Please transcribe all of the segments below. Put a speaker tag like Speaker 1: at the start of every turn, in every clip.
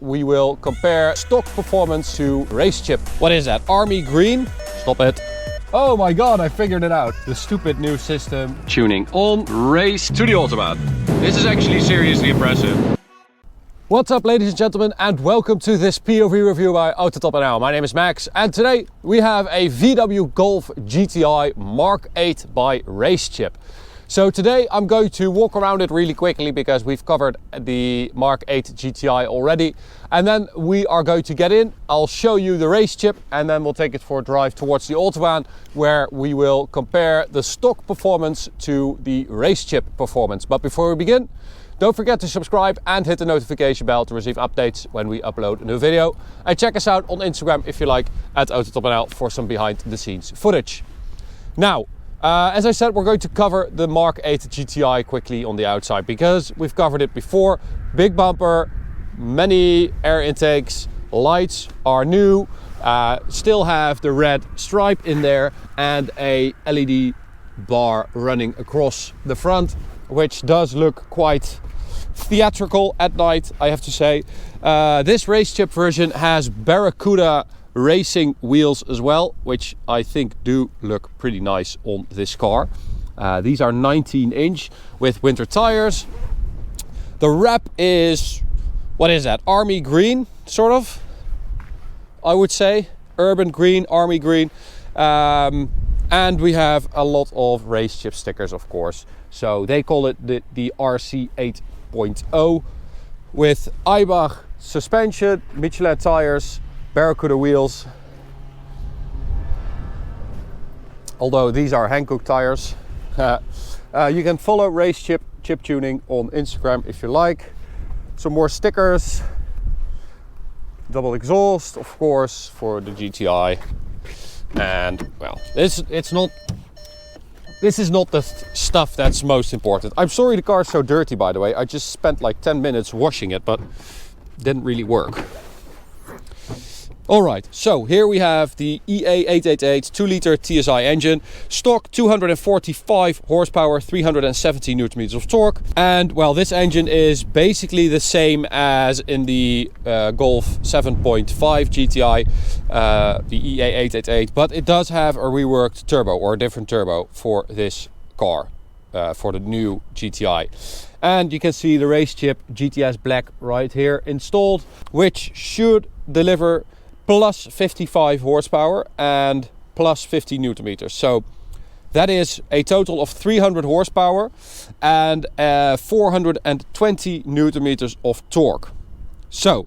Speaker 1: we will compare stock performance to RaceChip. What is that? Army green? Stop it. Oh my god, I figured it out. The stupid new system. Tuning on, race to the Autobahn. This is actually seriously impressive. What's up, ladies and gentlemen, and welcome to this POV review by AutoTopNL. My name is Max, and today we have a VW Golf GTI Mark 8 by RaceChip. So today I'm going to walk around it really quickly because we've covered the Mark 8 GTI already. And then we are going to get in, I'll show you the RaceChip, and then we'll take it for a drive towards the Autobahn, where we will compare the stock performance to the RaceChip performance. But before we begin, don't forget to subscribe and hit the notification bell to receive updates when we upload a new video. And check us out on Instagram if you like, at AutoTopNL, for some behind the scenes footage. Now, as I said, we're going to cover the Mark 8 GTI quickly on the outside because we've covered it before. Big bumper, many air intakes, lights are new, still have the red stripe in there and a LED bar running across the front, which does look quite theatrical at night, I have to say. This RaceChip version has Barracuda racing wheels as well, which I think do look pretty nice on this car. These are 19-inch with winter tires. The wrap is, what is that, army green, sort of, I would say. Urban green, army green. And we have a lot of RaceChip stickers, of course. So they call it the RC 8.0 with Eibach suspension, Michelin tires, Barracuda wheels, although these are Hankook tires. You can follow RaceChip chip tuning on Instagram if you like. Some more stickers, double exhaust, of course, for the GTI. And well, this is not the stuff that's most important. I'm sorry the car's so dirty, by the way. I just spent like 10 minutes washing it, but didn't really work. Alright, so here we have the EA888 2-liter TSI engine, stock 245 horsepower, 370 Nm of torque. And well, this engine is basically the same as in the Golf 7.5 GTI, the EA888, but it does have a reworked turbo, or a different turbo for this car, for the new GTI. And you can see the RaceChip GTS Black right here installed, which should deliver plus 55 horsepower and plus 50 Newton meters. So that is a total of 300 horsepower and 420 Newton meters of torque. So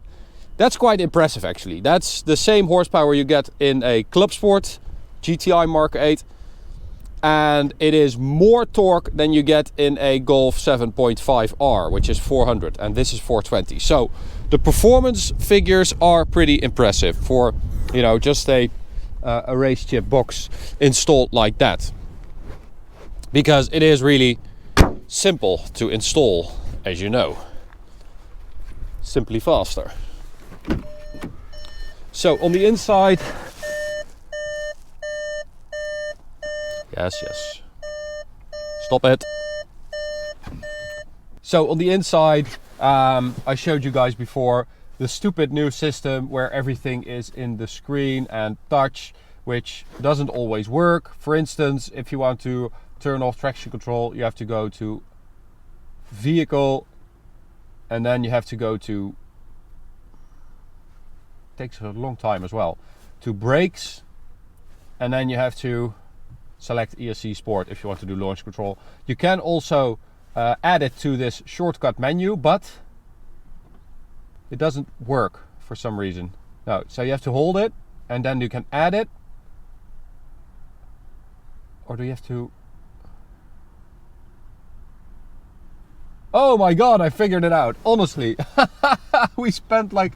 Speaker 1: that's quite impressive, actually. That's the same horsepower you get in a Club Sport GTI Mark 8, and it is more torque than you get in a Golf 7.5R, which is 400, and this is 420. So the performance figures are pretty impressive for, you know, just a RaceChip box installed like that, because it is really simple to install, as you know. Simply faster. So on the inside, yes, stop it. So on the inside, I showed you guys before the stupid new system where everything is in the screen and touch, which doesn't always work. For instance, if you want to turn off traction control, you have to go to vehicle, and then you have to go to, takes a long time as well, to brakes, and then you have to select ESC Sport if you want to do launch control. You can also add it to this shortcut menu, but it doesn't work for some reason. No, so you have to hold it and then you can add it, or do you have to? Oh my god, I figured it out, honestly. We spent like,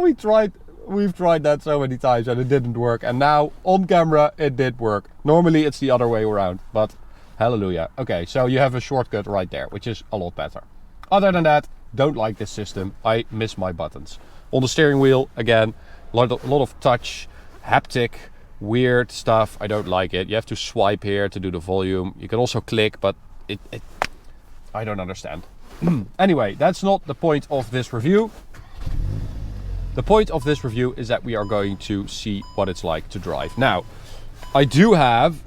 Speaker 1: we've tried that so many times and it didn't work, and now on camera it did work. Normally it's the other way around, but hallelujah. Okay, so you have a shortcut right there, which is a lot better. Other than that, don't like this system. I miss my buttons. On the steering wheel, again, a lot of touch, haptic, weird stuff. I don't like it. You have to swipe here to do the volume. You can also click, but I don't understand. Anyway, that's not the point of this review. The point of this review is that we are going to see what it's like to drive. Now, I do have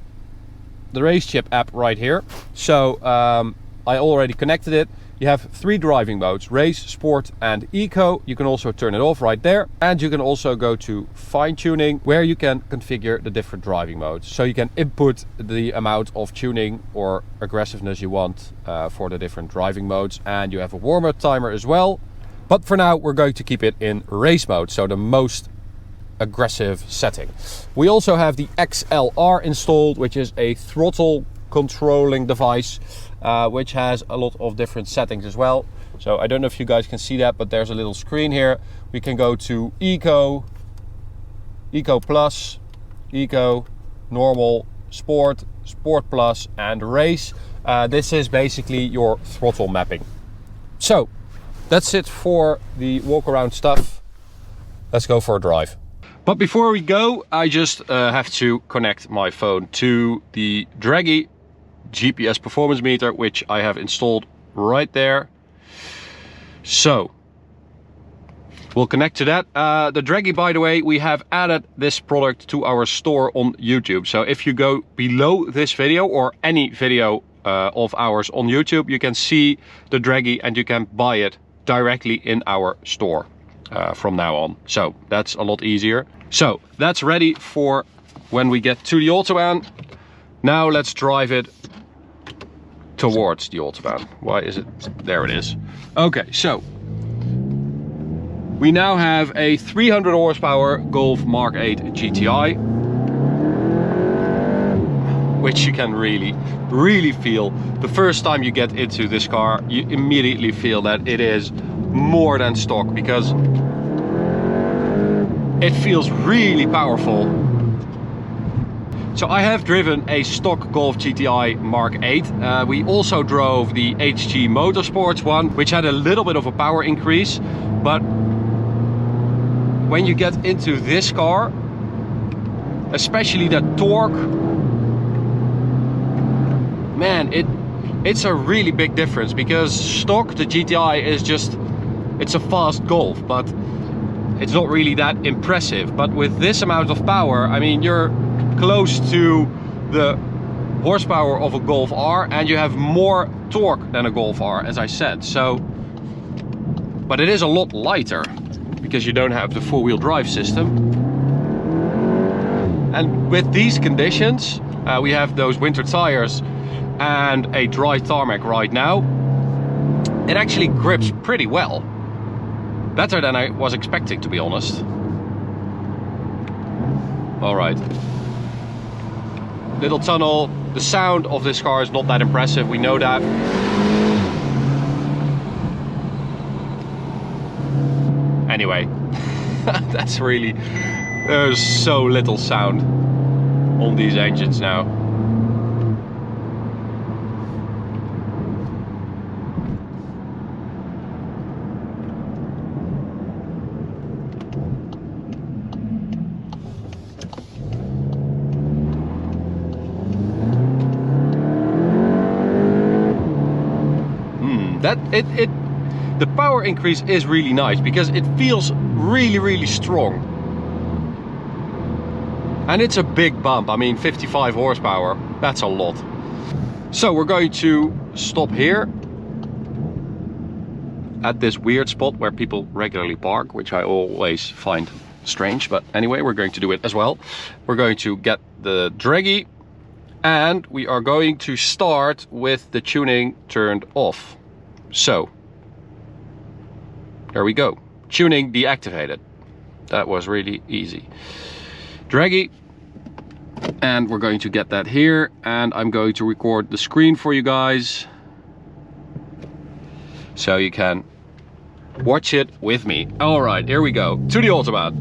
Speaker 1: the RaceChip app right here. So I already connected it. You have 3 driving modes: race, sport and eco. You can also turn it off right there. And you can also go to fine tuning, where you can configure the different driving modes. So you can input the amount of tuning or aggressiveness you want for the different driving modes. And you have a warm-up timer as well. But for now, we're going to keep it in race mode, so the most aggressive setting. We also have the XLR installed, which is a throttle controlling device, which has a lot of different settings as well. So I don't know if you guys can see that, but there's a little screen here. We can go to Eco, Eco Plus, Eco, Normal, Sport, Sport Plus and Race. This is basically your throttle mapping. So that's it for the walk around stuff. Let's go for a drive. But before we go, I just have to connect my phone to the Draggy GPS performance meter, which I have installed right there. So we'll connect to that. The Draggy, by the way, we have added this product to our store on YouTube. So if you go below this video or any video of ours on YouTube, you can see the Draggy and you can buy it directly in our store from now on. So that's a lot easier. So that's ready for when we get to the Autobahn. Now let's drive it towards the Autobahn. Why is it? There it is. Okay, so we now have a 300 horsepower Golf Mark 8 GTI, which you can really feel. The first time you get into this car, you immediately feel that it is more than stock, because it feels really powerful. So I have driven a stock Golf GTI Mark 8. We also drove the HG Motorsports one, which had a little bit of a power increase. But when you get into this car, especially the torque, man, it's a really big difference. Because stock, the GTI is just, it's a fast Golf, but it's not really that impressive. But with this amount of power, I mean, you're close to the horsepower of a Golf R, and you have more torque than a Golf R, as I said. So, but it is a lot lighter because you don't have the four-wheel drive system. And with these conditions, we have those winter tires and a dry tarmac right now. It actually grips pretty well. Better than I was expecting, to be honest. All right. Little tunnel. The sound of this car is not that impressive, we know that. Anyway, that's really, there's so little sound on these engines now. The power increase is really nice because it feels really strong. And it's a big bump. I mean, 55 horsepower, that's a lot. So we're going to stop here at this weird spot where people regularly park, which I always find strange, but anyway, we're going to do it as well. We're going to get the Draggy and we are going to start with the tuning turned off. So there we go, tuning deactivated. That was really easy. Draggy, and we're going to get that here, and I'm going to record the screen for you guys so you can watch it with me. All right, here we go, to the Autobahn.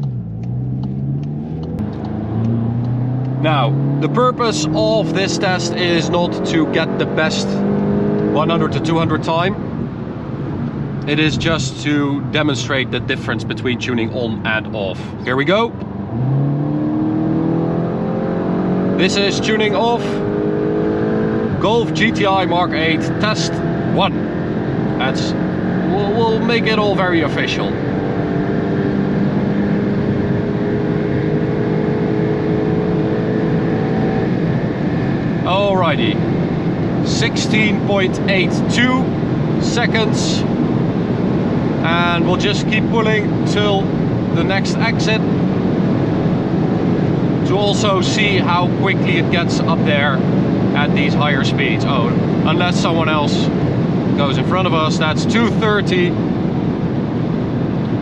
Speaker 1: Now, the purpose of this test is not to get the best 100 to 200 time. It is just to demonstrate the difference between tuning on and off. Here we go. This is tuning off. Golf GTI Mark 8 test 1. We'll make it all very official. Alrighty, 16.82 seconds, and we'll just keep pulling till the next exit to also see how quickly it gets up there at these higher speeds. Oh, unless someone else goes in front of us. That's 230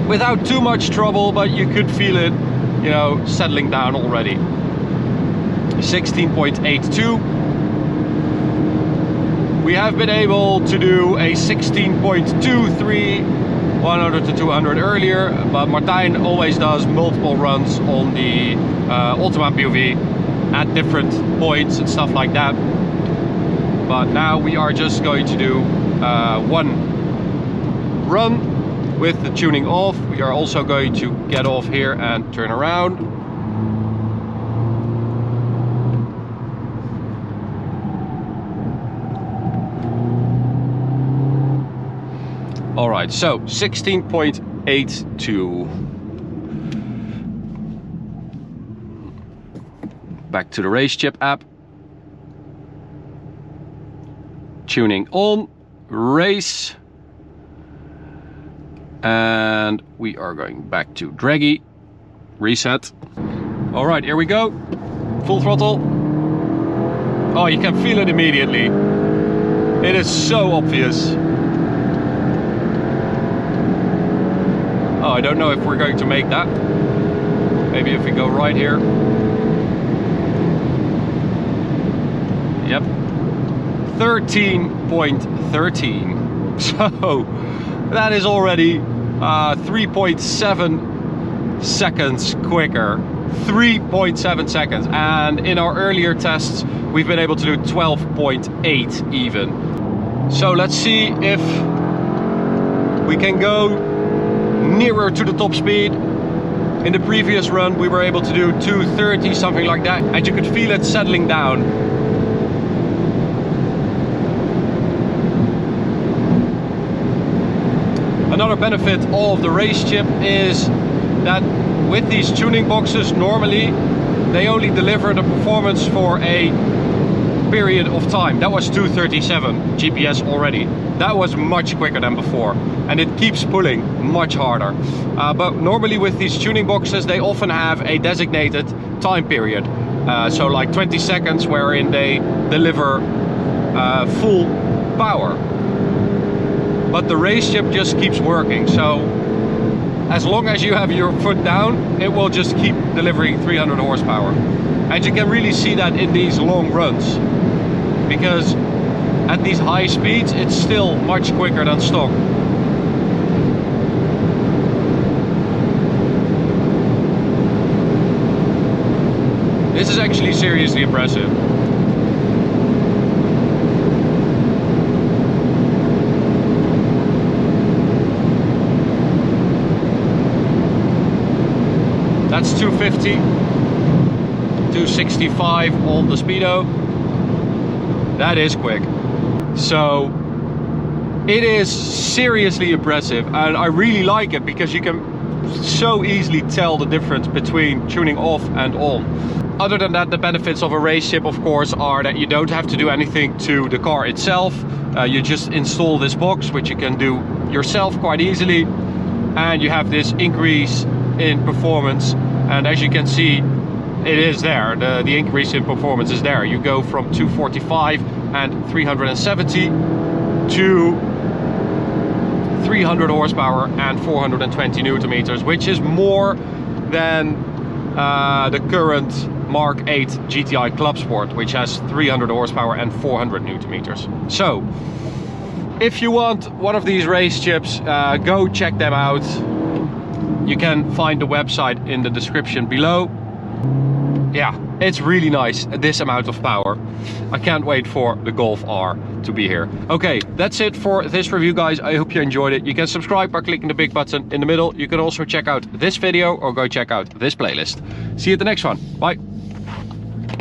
Speaker 1: without too much trouble, but you could feel it, you know, settling down already. 16.82. We have been able to do a 16.23 100 to 200 earlier, but Martijn always does multiple runs on the Autobahn POV at different points and stuff like that. But now we are just going to do one run with the tuning off. We are also going to get off here and turn around. All right, so 16.82. Back to the RaceChip app. Tuning on, race. And we are going back to draggy, reset. All right, here we go. Full throttle. Oh, you can feel it immediately. It is so obvious. Oh, I don't know if we're going to make that. Maybe if we go right here. Yep. 13.13. So that is already 3.7 seconds quicker. 3.7 seconds. And in our earlier tests, we've been able to do 12.8 even. So let's see if we can go nearer to the top speed. In the previous run we were able to do 230, something like that, and you could feel it settling down. Another benefit of the RaceChip is that with these tuning boxes, normally they only deliver the performance for a period of time. That was 237 GPS already. That was much quicker than before, and it keeps pulling much harder. But normally with these tuning boxes, they often have a designated time period. So like 20 seconds wherein they deliver full power. But the RaceChip just keeps working. So as long as you have your foot down, it will just keep delivering 300 horsepower. And you can really see that in these long runs, because at these high speeds it's still much quicker than stock. This is actually seriously impressive. That's 250, 265 on the speedo. That is quick. So it is seriously impressive, and I really like it because you can so easily tell the difference between tuning off and on. Other than that, the benefits of a RaceChip, of course, are that you don't have to do anything to the car itself. You just install this box, which you can do yourself quite easily, and you have this increase in performance. And as you can see, it is there. The increase in performance is there. You go from 245 and 370 to 300 horsepower and 420 newton meters, which is more than the current Mark 8 GTI Club Sport, which has 300 horsepower and 400 newton meters. So if you want one of these RaceChips, go check them out. You can find the website in the description below. Yeah, it's really nice, this amount of power. I can't wait for the Golf R to be here. Okay, that's it for this review, guys. I hope you enjoyed it. You can subscribe by clicking the big button in the middle. You can also check out this video or go check out this playlist. See you at the next one. Bye.